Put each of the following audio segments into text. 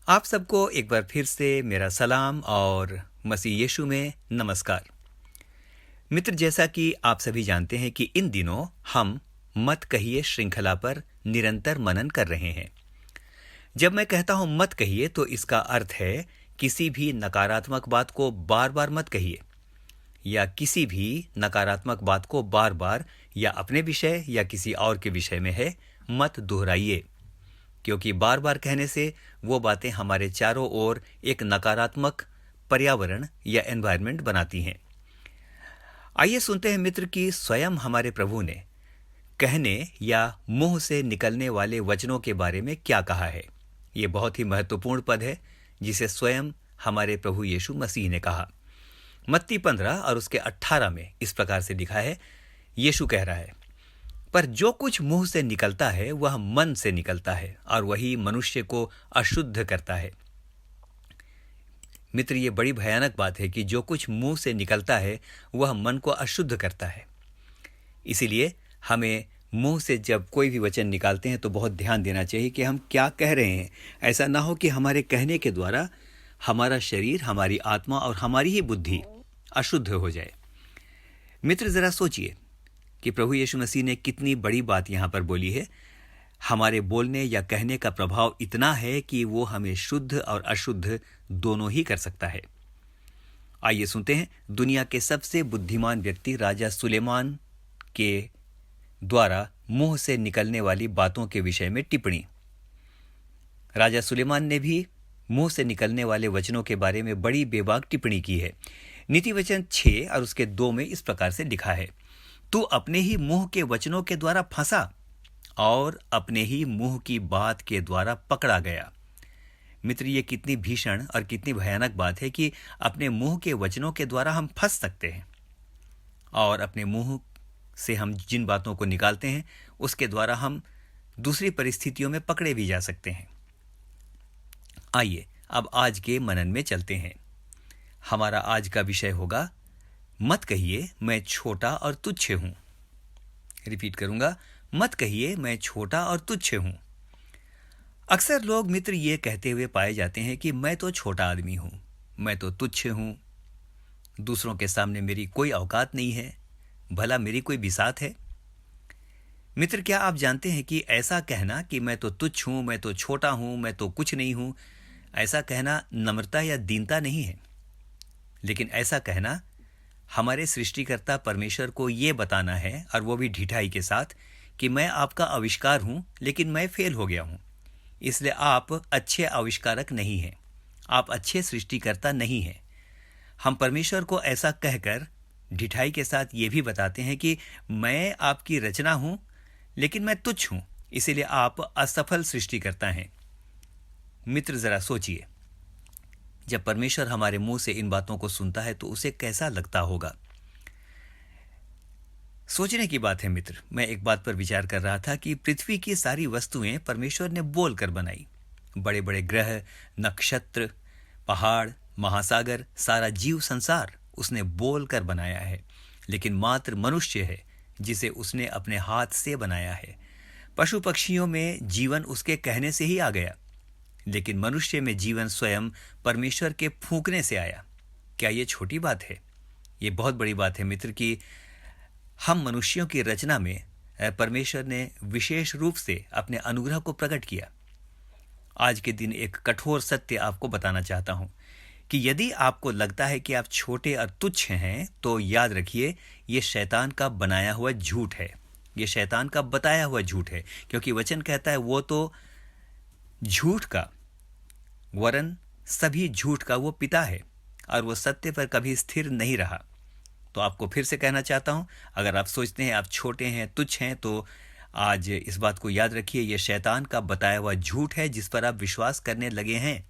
आप सबको एक बार फिर से मेरा सलाम और मसीह यीशु में नमस्कार। मित्र, जैसा कि आप सभी जानते हैं कि इन दिनों हम मत कहिए श्रृंखला पर निरंतर मनन कर रहे हैं। जब मैं कहता हूं मत कहिए तो इसका अर्थ है किसी भी नकारात्मक बात को बार बार मत कहिए, या किसी भी नकारात्मक बात को बार बार या अपने विषय या किसी और के विषय में है मत दोहराइए, क्योंकि बार बार कहने से वो बातें हमारे चारों ओर एक नकारात्मक पर्यावरण या एनवायरनमेंट बनाती हैं। आइए सुनते हैं मित्र कि स्वयं हमारे प्रभु ने कहने या मुंह से निकलने वाले वचनों के बारे में क्या कहा है। ये बहुत ही महत्वपूर्ण पद है जिसे स्वयं हमारे प्रभु यीशु मसीह ने कहा। मत्ती 15 और उसके 18 में इस प्रकार से लिखा है। यीशु कह रहा है, पर जो कुछ मुंह से निकलता है वह मन से निकलता है और वही मनुष्य को अशुद्ध करता है। मित्र, ये बड़ी भयानक बात है कि जो कुछ मुंह से निकलता है वह मन को अशुद्ध करता है। इसीलिए हमें मुंह से जब कोई भी वचन निकालते हैं तो बहुत ध्यान देना चाहिए कि हम क्या कह रहे हैं। ऐसा ना हो कि हमारे कहने के द्वारा हमारा शरीर, हमारी आत्मा और हमारी ही बुद्धि अशुद्ध हो जाए। मित्र, जरा सोचिए कि प्रभु यीशु मसीह ने कितनी बड़ी बात यहां पर बोली है। हमारे बोलने या कहने का प्रभाव इतना है कि वो हमें शुद्ध और अशुद्ध दोनों ही कर सकता है। आइए सुनते हैं दुनिया के सबसे बुद्धिमान व्यक्ति राजा सुलेमान के द्वारा मुंह से निकलने वाली बातों के विषय में टिप्पणी। राजा सुलेमान ने भी मुंह से निकलने वाले वचनों के बारे में बड़ी बेबाक टिप्पणी की है। नीति वचन 6 और उसके 2 में इस प्रकार से लिखा है, तू अपने ही मुंह के वचनों के द्वारा फंसा और अपने ही मुंह की बात के द्वारा पकड़ा गया। मित्र, ये कितनी भीषण और कितनी भयानक बात है कि अपने मुंह के वचनों के द्वारा हम फंस सकते हैं और अपने मुंह से हम जिन बातों को निकालते हैं उसके द्वारा हम दूसरी परिस्थितियों में पकड़े भी जा सकते हैं। आइए अब आज के मनन में चलते हैं। हमारा आज का विषय होगा, मत कहिए मैं छोटा और तुच्छ हूं। रिपीट करूंगा, मत कहिए मैं छोटा और तुच्छ हूं। अक्सर लोग मित्र ये कहते हुए पाए जाते हैं कि मैं तो छोटा आदमी हूं, मैं तो तुच्छ हूं, दूसरों के सामने मेरी कोई औकात नहीं है, भला मेरी कोई बिसात है। मित्र, क्या आप जानते हैं कि ऐसा कहना कि मैं तो तुच्छ हूं, मैं तो छोटा हूं, मैं तो कुछ नहीं हूं, ऐसा कहना नम्रता या दीनता नहीं है, लेकिन ऐसा कहना हमारे सृष्टिकर्ता परमेश्वर को ये बताना है, और वो भी ढिठाई के साथ, कि मैं आपका आविष्कार हूं लेकिन मैं फेल हो गया हूं, इसलिए आप अच्छे आविष्कारक नहीं हैं, आप अच्छे सृष्टिकर्ता नहीं हैं। हम परमेश्वर को ऐसा कहकर ढिठाई के साथ ये भी बताते हैं कि मैं आपकी रचना हूं लेकिन मैं तुच्छ हूं, इसीलिए आप असफल सृष्टिकर्ता हैं। मित्र, जरा सोचिए, जब परमेश्वर हमारे मुंह से इन बातों को सुनता है तो उसे कैसा लगता होगा। सोचने की बात है मित्र। मैं एक बात पर विचार कर रहा था कि पृथ्वी की सारी वस्तुएं परमेश्वर ने बोलकर बनाई। बड़े बड़े ग्रह, नक्षत्र, पहाड़, महासागर, सारा जीव संसार उसने बोलकर बनाया है, लेकिन मात्र मनुष्य है जिसे उसने अपने हाथ से बनाया है। पशु पक्षियों में जीवन उसके कहने से ही आ गया, लेकिन मनुष्य में जीवन स्वयं परमेश्वर के फूंकने से आया। क्या ये छोटी बात है? ये बहुत बड़ी बात है मित्र कि हम मनुष्यों की रचना में परमेश्वर ने विशेष रूप से अपने अनुग्रह को प्रकट किया। आज के दिन एक कठोर सत्य आपको बताना चाहता हूं कि यदि आपको लगता है कि आप छोटे और तुच्छ हैं तो याद रखिए, ये शैतान का बनाया हुआ झूठ है, ये शैतान का बताया हुआ झूठ है, क्योंकि वचन कहता है वो तो झूठ का, वरन सभी झूठ का वो पिता है और वो सत्य पर कभी स्थिर नहीं रहा। तो आपको फिर से कहना चाहता हूं, अगर आप सोचते हैं आप छोटे हैं, तुच्छ हैं, तो आज इस बात को याद रखिए, यह शैतान का बताया हुआ झूठ है जिस पर आप विश्वास करने लगे हैं।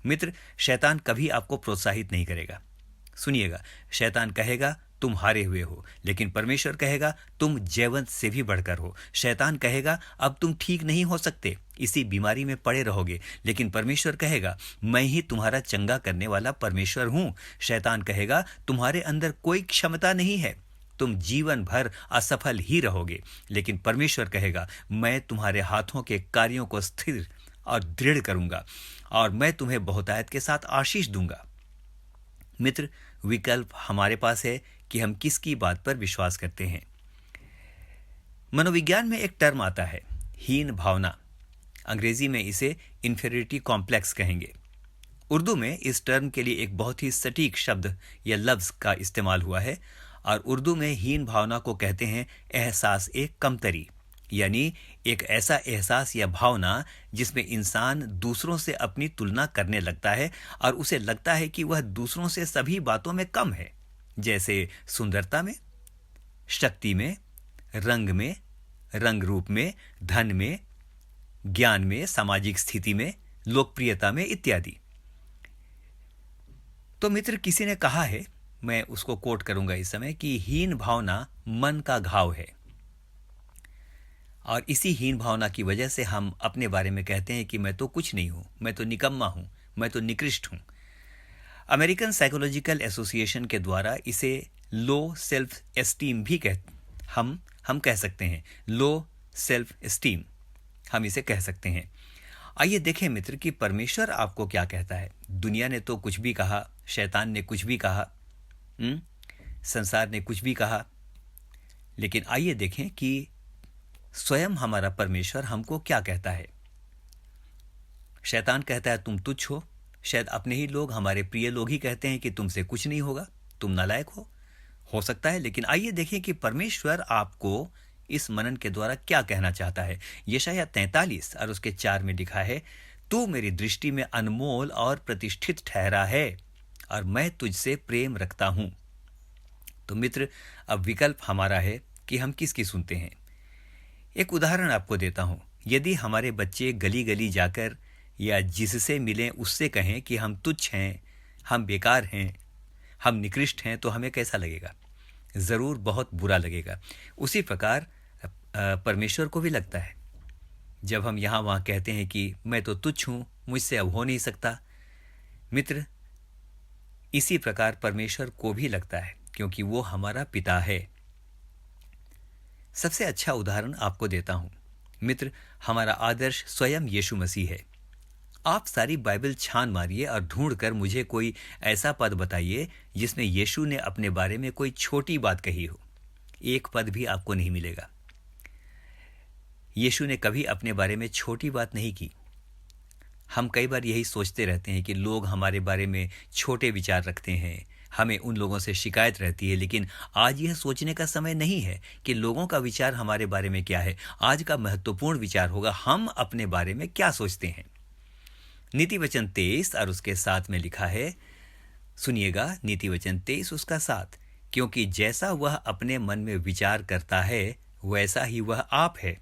मित्र, शैतान कभी आपको प्रोत्साहित नहीं करेगा। सुनिएगा, शैतान कहेगा तुम हारे हुए हो, लेकिन परमेश्वर कहेगा तुम जयवंत से भी बढ़कर हो। शैतान कहेगा अब तुम ठीक नहीं हो सकते, इसी बीमारी में पड़े रहोगे, लेकिन परमेश्वर कहेगा मैं ही तुम्हारा चंगा करने वाला परमेश्वर हूं। शैतान कहेगा तुम्हारे अंदर कोई क्षमता नहीं है, तुम जीवन भर असफल ही रहोगे, लेकिन परमेश्वर कहेगा मैं तुम्हारे हाथों के कार्यों को स्थिर और दृढ़ करूंगा। और मैं तुम्हें बहुतायत के साथ आशीष दूंगा। मित्र, विकल्प हमारे पास है कि हम किसकी बात पर विश्वास करते हैं। मनोविज्ञान में एक टर्म आता है, हीन भावना। अंग्रेजी में इसे इंफीरियरिटी कॉम्प्लेक्स कहेंगे। उर्दू में इस टर्म के लिए एक बहुत ही सटीक शब्द या लफ्ज का इस्तेमाल हुआ है और उर्दू में हीन भावना को कहते हैं एहसास एक कमतरी, यानी एक ऐसा एहसास या भावना जिसमें इंसान दूसरों से अपनी तुलना करने लगता है और उसे लगता है कि वह दूसरों से सभी बातों में कम है, जैसे सुंदरता में, शक्ति में, रंग में, रंग रूप में, धन में, ज्ञान में, सामाजिक स्थिति में, लोकप्रियता में इत्यादि। तो मित्र, किसी ने कहा है, मैं उसको कोट करूंगा इस समय, कि हीन भावना मन का घाव है और इसी हीन भावना की वजह से हम अपने बारे में कहते हैं कि मैं तो कुछ नहीं हूं, मैं तो निकम्मा हूं, मैं तो निकृष्ट हूं। अमेरिकन साइकोलॉजिकल एसोसिएशन के द्वारा इसे लो सेल्फ एस्टीम भी हम कह सकते हैं। लो सेल्फ एस्टीम हम इसे कह सकते हैं। आइए देखें मित्र कि परमेश्वर आपको क्या कहता है। दुनिया ने तो कुछ भी कहा, शैतान ने कुछ भी कहा, संसार ने कुछ भी कहा, लेकिन आइए देखें कि स्वयं हमारा परमेश्वर हमको क्या कहता है। शैतान कहता है तुम तुच्छ हो। शायद अपने ही लोग, हमारे प्रिय लोग ही कहते हैं कि तुमसे कुछ नहीं होगा, तुम नालायक हो सकता है। लेकिन आइए देखें कि परमेश्वर आपको इस मनन के द्वारा क्या कहना चाहता है। यशायाह 43 और उसके 4 में लिखा है, तू मेरी दृष्टि में अनमोल और प्रतिष्ठित ठहरा है और मैं तुझसे प्रेम रखता हूं। तो मित्र, अब विकल्प हमारा है कि हम किसकी सुनते हैं। एक उदाहरण आपको देता हूं। यदि हमारे बच्चे गली गली जाकर या जिससे मिलें उससे कहें कि हम तुच्छ हैं, हम बेकार हैं, हम निकृष्ट हैं, तो हमें कैसा लगेगा? जरूर बहुत बुरा लगेगा। उसी प्रकार परमेश्वर को भी लगता है जब हम यहां वहां कहते हैं कि मैं तो तुच्छ हूं, मुझसे अब हो नहीं सकता। मित्र, इसी प्रकार परमेश्वर को भी लगता है, क्योंकि वो हमारा पिता है। सबसे अच्छा उदाहरण आपको देता हूं। मित्र, हमारा आदर्श स्वयं यीशु मसीह है। आप सारी बाइबल छान मारिए और ढूंढकर मुझे कोई ऐसा पद बताइए जिसमें यीशु ने अपने बारे में कोई छोटी बात कही हो। एक पद भी आपको नहीं मिलेगा। यीशु ने कभी अपने बारे में छोटी बात नहीं की। हम कई बार यही सोचते रहते हैं कि लोग हमारे बारे में छोटे विचार रखते हैं, हमें उन लोगों से शिकायत रहती है। लेकिन आज यह सोचने का समय नहीं है कि लोगों का विचार हमारे बारे में क्या है। आज का महत्वपूर्ण विचार होगा हम अपने बारे में क्या सोचते हैं। नीति वचन 23 और उसके 7 में लिखा है, सुनिएगा, नीति वचन 23 उसका 7, क्योंकि जैसा वह अपने मन में विचार करता है वैसा ही वह आप है।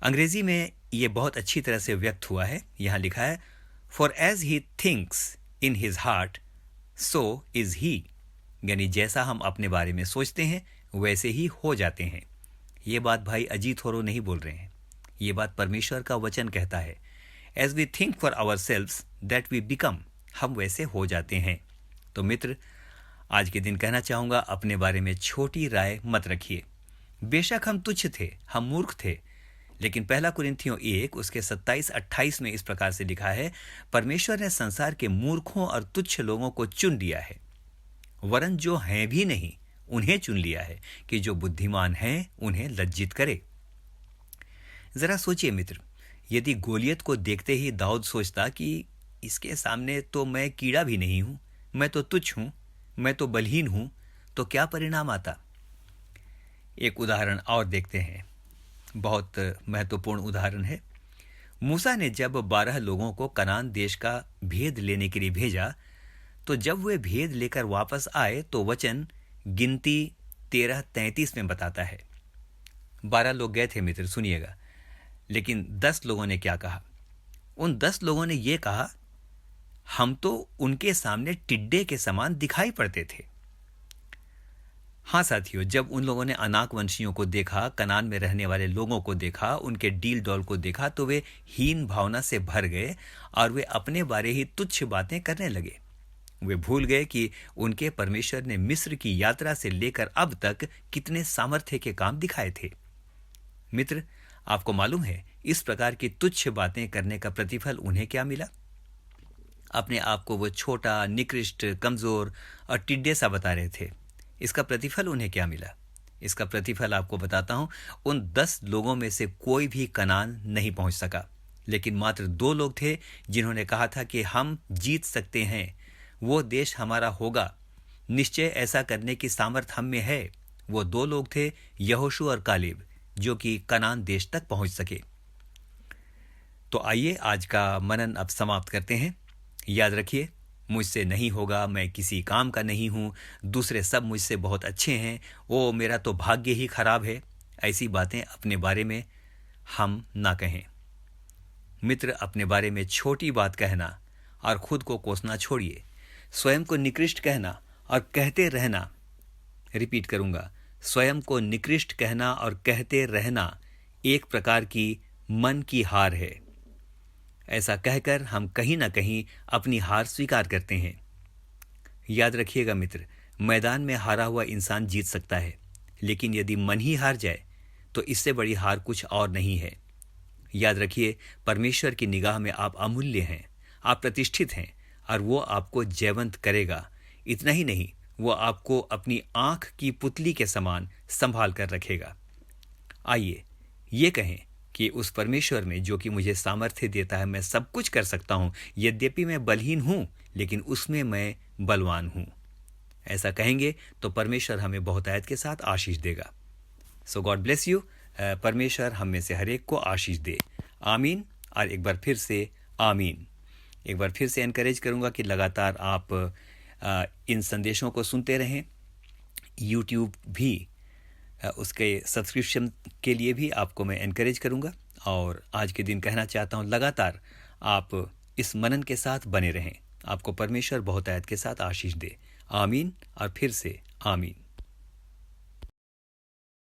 अंग्रेजी में यह बहुत अच्छी तरह से व्यक्त हुआ है। यहां लिखा है, for as he thinks in his heart so is he, यानी जैसा हम अपने बारे में सोचते हैं वैसे ही हो जाते हैं। ये बात भाई अजीत होरो नहीं बोल रहे हैं, ये बात परमेश्वर का वचन कहता है। As we think for ourselves that we become, हम वैसे हो जाते हैं। तो मित्र, आज के दिन कहना चाहूंगा, अपने बारे में छोटी राय मत रखिए। बेशक हम तुच्छ थे, हम मूर्ख थे, लेकिन 1 कुरिन्थियों 1 उसके 27-28 में इस प्रकार से लिखा है, परमेश्वर ने संसार के मूर्खों और तुच्छ लोगों को चुन लिया है, वरन जो हैं भी नहीं उन्हें चुन लिया है कि जो बुद्धिमान हैं उन्हें लज्जित करे। जरा सोचिए मित्र, यदि गोलियत को देखते ही दाऊद सोचता कि इसके सामने तो मैं कीड़ा भी नहीं हूं, मैं तो तुच्छ हूं, मैं तो बलहीन हूं, तो क्या परिणाम आता। एक उदाहरण और देखते हैं, बहुत महत्वपूर्ण उदाहरण है। मूसा ने जब 12 लोगों को कनान देश का भेद लेने के लिए भेजा, तो जब वे भेद लेकर वापस आए तो वचन गिनती 13:33 में बताता है, 12 लोग गए थे मित्र, सुनिएगा, लेकिन 10 लोगों ने क्या कहा। उन 10 लोगों ने यह कहा, हम तो उनके सामने टिड्डे के समान दिखाई पड़ते थे। हाँ साथियों, जब उन लोगों ने अनाक वंशियों को देखा, कनान में रहने वाले लोगों को देखा, उनके डील डॉल को देखा, तो वे हीन भावना से भर गए और वे अपने बारे ही तुच्छ बातें करने लगे। वे भूल गए कि उनके परमेश्वर ने मिस्र की यात्रा से लेकर अब तक कितने सामर्थ्य के काम दिखाए थे। मित्र, आपको मालूम है, इस प्रकार की तुच्छ बातें करने का प्रतिफल उन्हें क्या मिला? अपने आप को वो छोटा, निकृष्ट, कमजोर और टिड्डे सा बता रहे थे। इसका प्रतिफल उन्हें क्या मिला? इसका प्रतिफल आपको बताता हूं। उन 10 लोगों में से कोई भी कनान नहीं पहुंच सका, लेकिन मात्र 2 लोग थे जिन्होंने कहा था कि हम जीत सकते हैं, वो देश हमारा होगा, निश्चय ऐसा करने की सामर्थ हम में है। वो 2 लोग थे, यहोशू और कालेब, जो कि कनान देश तक पहुंच सके। तो आइए आज का मनन अब समाप्त करते हैं। याद रखिए, मुझसे नहीं होगा, मैं किसी काम का नहीं हूं, दूसरे सब मुझसे बहुत अच्छे हैं, ओ मेरा तो भाग्य ही खराब है, ऐसी बातें अपने बारे में हम ना कहें। मित्र, अपने बारे में छोटी बात कहना और खुद को कोसना छोड़िए। स्वयं को निकृष्ट कहना और कहते रहना, रिपीट करूंगा, स्वयं को निकृष्ट कहना और कहते रहना एक प्रकार की मन की हार है। ऐसा कहकर हम कहीं ना कहीं अपनी हार स्वीकार करते हैं। याद रखिएगा मित्र, मैदान में हारा हुआ इंसान जीत सकता है, लेकिन यदि मन ही हार जाए तो इससे बड़ी हार कुछ और नहीं है। याद रखिए, परमेश्वर की निगाह में आप अमूल्य हैं, आप प्रतिष्ठित हैं और वो आपको जयवंत करेगा। इतना ही नहीं, वो आपको अपनी आंख की पुतली के समान संभाल कर रखेगा। आइए ये कहें कि उस परमेश्वर में जो कि मुझे सामर्थ्य देता है, मैं सब कुछ कर सकता हूं, यद्यपि मैं बलहीन हूं, लेकिन उसमें मैं बलवान हूं। ऐसा कहेंगे तो परमेश्वर हमें बहुतायत के साथ आशीष देगा। सो गॉड ब्लेस यू। परमेश्वर हम में से हर एक को आशीष दे। आमीन। और एक बार फिर से आमीन। एक बार फिर से एनकरेज करूंगा कि लगातार आप इन संदेशों को सुनते रहें। यूट्यूब भी उसके सब्सक्रिप्शन के लिए भी आपको मैं एनकरेज करूंगा। और आज के दिन कहना चाहता हूं, लगातार आप इस मनन के साथ बने रहें। आपको परमेश्वर बहुतायत के साथ आशीष दे। आमीन और फिर से आमीन।